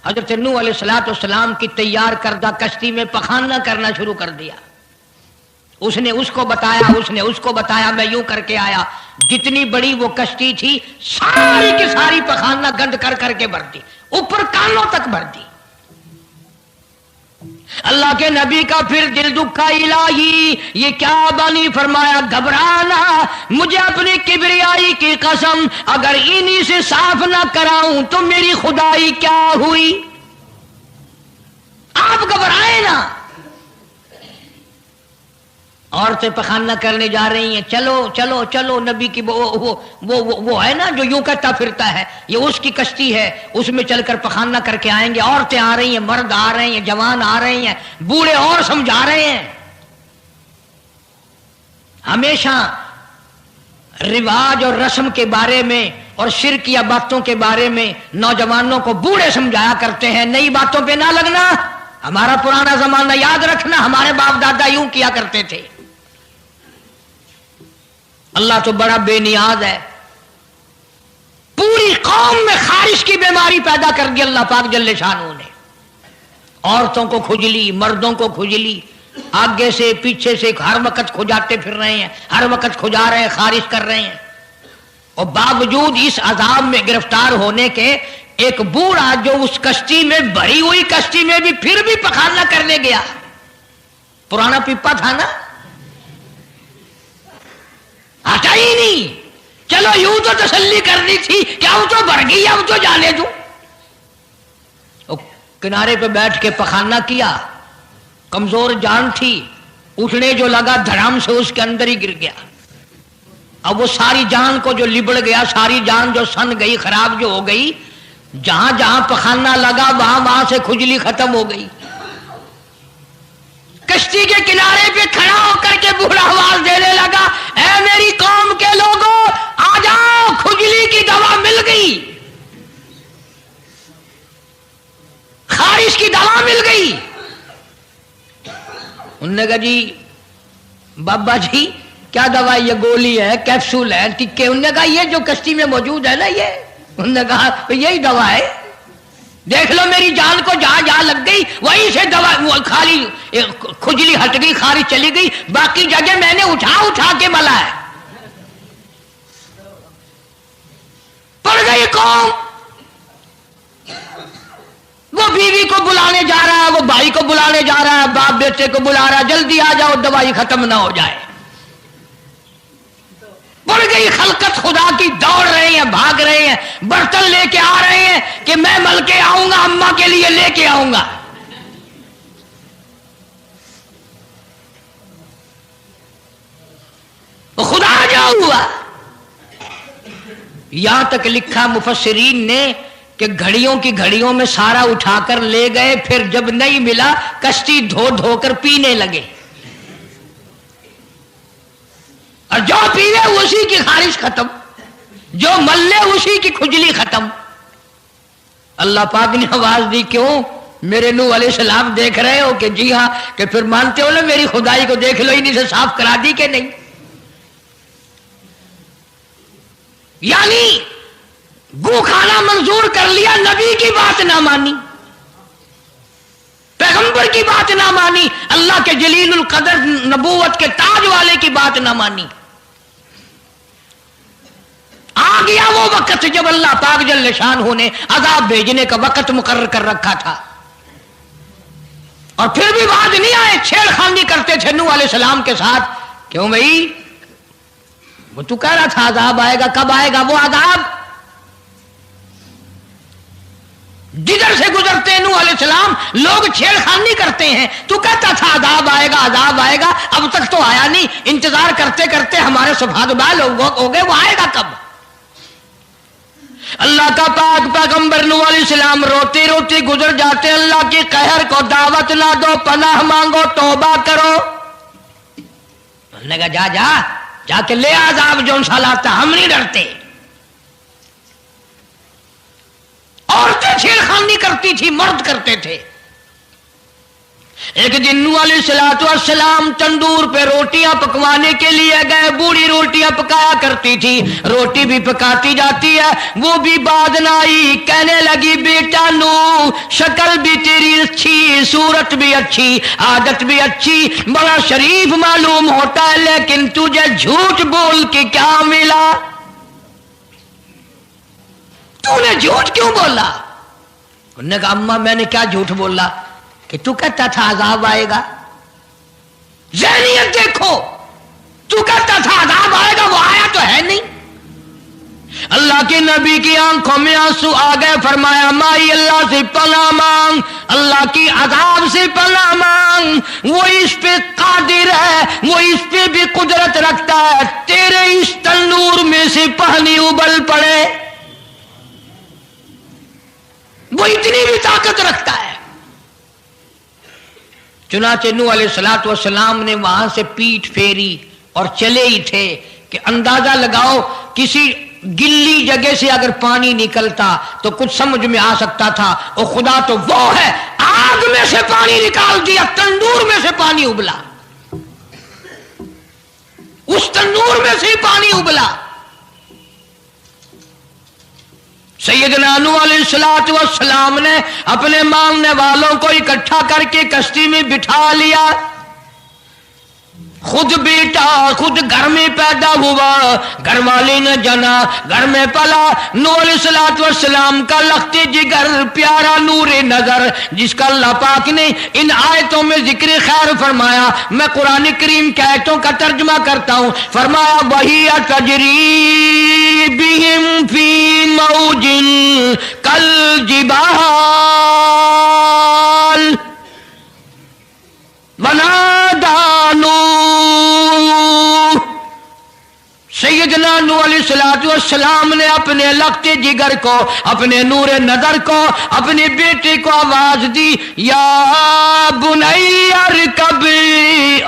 حضرت نوح علیہ السلام کی تیار کردہ کشتی میں پخانہ کرنا شروع کر دیا. اس نے اس کو بتایا، اس نے اس کو بتایا، میں یوں کر کے آیا. جتنی بڑی وہ کشتی تھی ساری کی ساری پخانہ گند کر کر کے بھر دی، اوپر کانوں تک بھر دی. اللہ کے نبی کا پھر دل دکھا، الہی یہ کیا بانی؟ فرمایا گھبرانا، مجھے اپنی کبریائی کی قسم اگر انہی سے صاف نہ کراؤں تو میری خدائی کیا ہوئی؟ آپ گھبرائے نا. عورتیں پخانہ کرنے جا رہی ہیں، چلو چلو چلو. نبی کی وہ ہے نا جو یوں کہتا پھرتا ہے، یہ اس کی کشتی ہے، اس میں چل کر پخانہ کر کے آئیں گے. عورتیں آ رہی ہیں، مرد آ رہے ہیں، جوان آ رہے ہیں، بوڑھے اور سمجھا رہے ہیں. ہمیشہ رواج اور رسم کے بارے میں اور شرک یا باتوں کے بارے میں نوجوانوں کو بوڑھے سمجھایا کرتے ہیں، نئی باتوں پہ نہ لگنا، ہمارا پرانا زمانہ یاد رکھنا، ہمارے باپ دادا یوں کیا کرتے تھے. اللہ تو بڑا بے نیاز ہے. پوری قوم میں خارش کی بیماری پیدا کر دی اللہ پاک جل شانہ نے. عورتوں کو کھجلی، مردوں کو کھجلی، آگے سے پیچھے سے ہر وقت کھجاتے پھر رہے ہیں، ہر وقت کھجا رہے ہیں، خارش کر رہے ہیں. اور باوجود اس عذاب میں گرفتار ہونے کے ایک بوڑھا جو اس کشتی میں بھری ہوئی کشتی میں بھی پھر بھی پخانہ کرنے گیا. پرانا پیپا تھا نا، ہٹا ہی نہیں. چلو یوں تو تسلی کرنی تھی کہ اب تو بھر گئی، اب تو جانے دوں. کنارے پہ بیٹھ کے پخانہ کیا، کمزور جان تھی، اٹھنے جو لگا دھڑام سے اس کے اندر ہی گر گیا. اب وہ ساری جان کو جو لبڑ گیا، ساری جان جو سن گئی، خراب جو ہو گئی، جہاں جہاں پخانہ لگا وہاں وہاں سے کھجلی ختم ہو گئی. کشتی کے کنارے پہ کھڑا ہو کر کے بوڑھا آواز دینے لگا، اے میری قوم کے لوگوں آ جاؤ، کھجلی کی دوا مل گئی، خارش کی دوا مل گئی. انہوں نے کہا جی بابا جی کیا دوا؟ یہ گولی ہے، کیپسول ہے، ٹکے؟ انہوں نے کہا یہ جو کشتی میں موجود ہے نا یہ. انہوں نے کہا یہی دوا ہے، دیکھ لو میری جان کو جہاں جہاں لگ گئی وہیں سے دوا، وہ خالی کھجلی ہٹ گئی، خارش چلی گئی، باقی جگہ میں نے اٹھا اٹھا کے ملا ہے. پڑ گئی قوم. وہ بیوی کو بلانے جا رہا ہے، وہ بھائی کو بلانے جا رہا ہے، باپ بیٹے کو بلا رہا ہے، جلدی آ جاؤ دوائی ختم نہ ہو جائے. پڑ گئی خلقت خدا کی، دوڑ رہے ہیں، بھاگ رہے ہیں، برتن لے کے آ رہے ہیں کہ میں مل کے آؤں گا، اماں کے لیے لے کے آؤں گا. خدا جا ہوا. یہاں تک لکھا مفسرین نے کہ گھڑیوں کی گھڑیوں میں سارا اٹھا کر لے گئے، پھر جب نہیں ملا کشتی دھو دھو کر پینے لگے، اور جو پیوے اسی کی خارش ختم، جو ملے اسی کی کھجلی ختم. اللہ پاک نے آواز دی، کیوں میرے نوح علیہ السلام دیکھ رہے ہو؟ کہ جی ہاں. کہ پھر مانتے ہو نا میری خدائی کو؟ دیکھ لو انہیں سے صاف کرا دی کہ نہیں. یعنی گو کھانا منظور کر لیا، نبی کی بات نہ مانی، پیغمبر کی بات نہ مانی، اللہ کے جلیل القدر نبوت کے تاج والے کی بات نہ مانی. آ گیا وہ وقت جب اللہ پاک جل شانہ نے عذاب بھیجنے کا وقت مقرر کر رکھا تھا، اور پھر بھی باز نہیں آئے. چھیڑ خانی کرتے تھے نوح علیہ السلام کے ساتھ. کیوں بھائی؟ وہ تو کہہ رہا تھا عذاب آئے گا، کب آئے گا وہ عذاب؟ جدھر سے گزرتے نوح علیہ السلام لوگ چھیڑ خانی کرتے ہیں. تو کہتا تھا عذاب آئے گا، عذاب آئے گا، اب تک تو آیا نہیں. انتظار کرتے کرتے ہمارے سبحان بال ہو گئے، وہ آئے گا کب؟ اللہ کا پاک پیغمبر نوح علیہ السلام روتی روتی گزر جاتے. اللہ کی قہر کو دعوت نہ دو، پناہ مانگو، توبہ کرو. انہوں نے کہا جا جا جا کے لے عذاب جو سا لاتا، ہم نہیں ڈرتے. عورتیں چھیڑخانی کرتی تھی، مرد کرتے تھے. ایک دن نوح علیہ الصلوۃ والسلام تندور پہ روٹیاں پکوانے کے لیے گئے. بوڑھی روٹیاں پکایا کرتی تھی, روٹی بھی پکاتی جاتی ہے, وہ بھی بعد نہ آئی. کہنے لگی بیٹا نوح, شکل بھی تیری اچھی, صورت بھی اچھی, عادت بھی اچھی, بڑا شریف معلوم ہوتا ہے, لیکن تجھے جھوٹ بول کے کیا ملا؟ تو نے جھوٹ کیوں بولا؟ انہوں نے کہا اماں میں نے کیا جھوٹ بولا کہ تو کہتا تھا عذاب آئے گا. ذہنیت دیکھو, تو کہتا تھا عذاب آئے گا, وہ آیا تو ہے نہیں. اللہ کے نبی کی آنکھوں میں آنسو آ گئے. فرمایا مائی اللہ سے پناہ مانگ, اللہ کی عذاب سے پناہ مانگ, وہ اس پہ قادر ہے, وہ اس پہ بھی قدرت رکھتا ہے. تیرے اس تنور میں سے پانی ابل پڑے, وہ اتنی بھی طاقت رکھتا ہے. چنانچہ نوح علیہ الصلوۃ والسلام نے وہاں سے پیٹھ پھیری اور چلے ہی تھے کہ اندازہ لگاؤ کسی گلی جگہ سے اگر پانی نکلتا تو کچھ سمجھ میں آ سکتا تھا. اور خدا تو وہ ہے, آگ میں سے پانی نکال دیا, تندور میں سے پانی ابلا, اس تندور میں سے پانی ابلا. سیدنا نوح علیہ الصلوۃ والسلام نے اپنے ماننے والوں کو اکٹھا کر کے کشتی میں بٹھا لیا. خود بیٹا خود گھر میں پیدا ہوا, گھر والے نے جنا, گھر میں پلا. نوح علیہ الصلوۃ والسلام کا لخت جگر, پیارا نور نظر, جس کا اللہ پاک نے ان آیتوں میں ذکر خیر فرمایا. میں قرآن کریم کی آیتوں کا ترجمہ کرتا ہوں. فرمایا وہی تجری بہم فی موج کالجبال ونادى نوح. سیدنا نوح علیہ الصلوۃ والسلام نے اپنے لخت جگر کو, اپنے نور نظر کو, اپنے بیٹے کو آواز دی, یا بنی ارکب,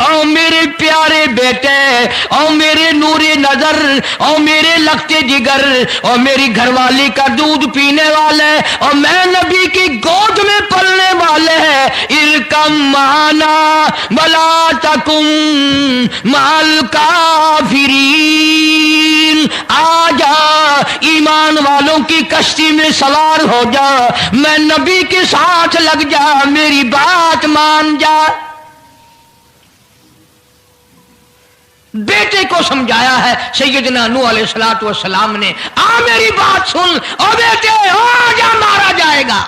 او میرے پیارے بیٹے, او میرے نور نظر, او میرے لخت جگر, او میری گھر والی کا دودھ پینے والے, اور میں نبی کی گود میں پلنے والے ہیں, ارکم معنا ولا تکن مع الکافرین. آ جا, ایمان والوں کی کشتی میں سوار ہو جا, میں نبی کے ساتھ لگ جا, میری بات مان جا. بیٹے کو سمجھایا ہے سیدنا نوح علیہ الصلوۃ والسلام نے, آ میری بات سن, او بیٹے آ جا, مارا جائے گا.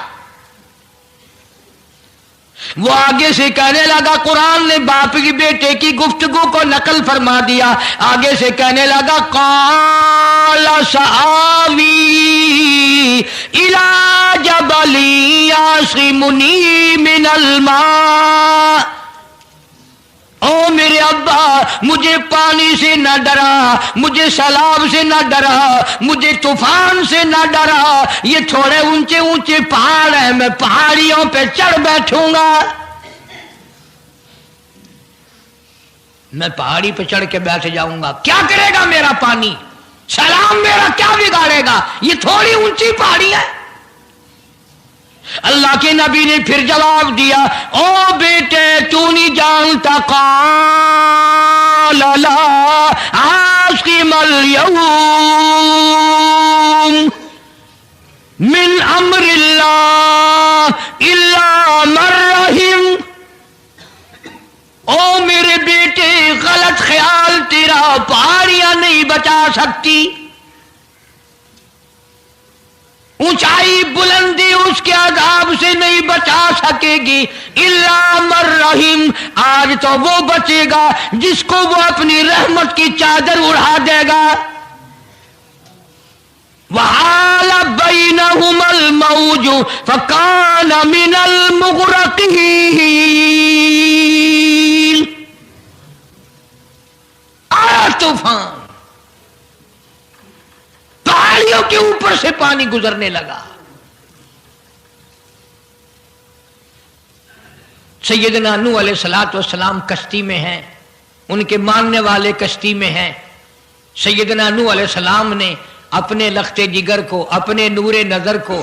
وہ آگے سے کہنے لگا, قرآن نے باپ کی بیٹے کی گفتگو کو نقل فرما دیا. آگے سے کہنے لگا قال سآوی الی جبل یعصمنی من الماء. او میرے ابا, مجھے پانی سے نہ ڈرا, مجھے سیلاب سے نہ ڈرا, مجھے طوفان سے نہ ڈرا. یہ تھوڑے اونچے اونچے پہاڑ ہیں, میں پہاڑیوں پہ چڑھ بیٹھوں گا, میں پہاڑی پہ چڑھ کے بیٹھ جاؤں گا. کیا کرے گا میرا پانی, سیلاب میرا کیا بگاڑے گا, یہ تھوڑی اونچی پہاڑی ہے. اللہ کے نبی نے پھر جواب دیا, او بیٹے تو نہیں جانتا, قال لا عاصم اليوم من امر اللہ الا من رحم. او میرے بیٹے غلط خیال تیرا, پہاڑیاں نہیں بچا سکتی, اونچائی بلندی اس کے عذاب سے نہیں بچا سکے گی, الا من رحم. آج تو وہ بچے گا جس کو وہ اپنی رحمت کی چادر اڑا دے گا. وحال بینہم الموج فکان من المغرقین. آیا طوفان, پہاڑیوں کے اوپر سے پانی گزرنے لگا. سیدنا نوح علیہ الصلوۃ والسلام کشتی میں ہیں, ان کے ماننے والے کشتی میں ہیں. سیدنا نوح علیہ السلام نے اپنے لخت جگر کو, اپنے نور نظر کو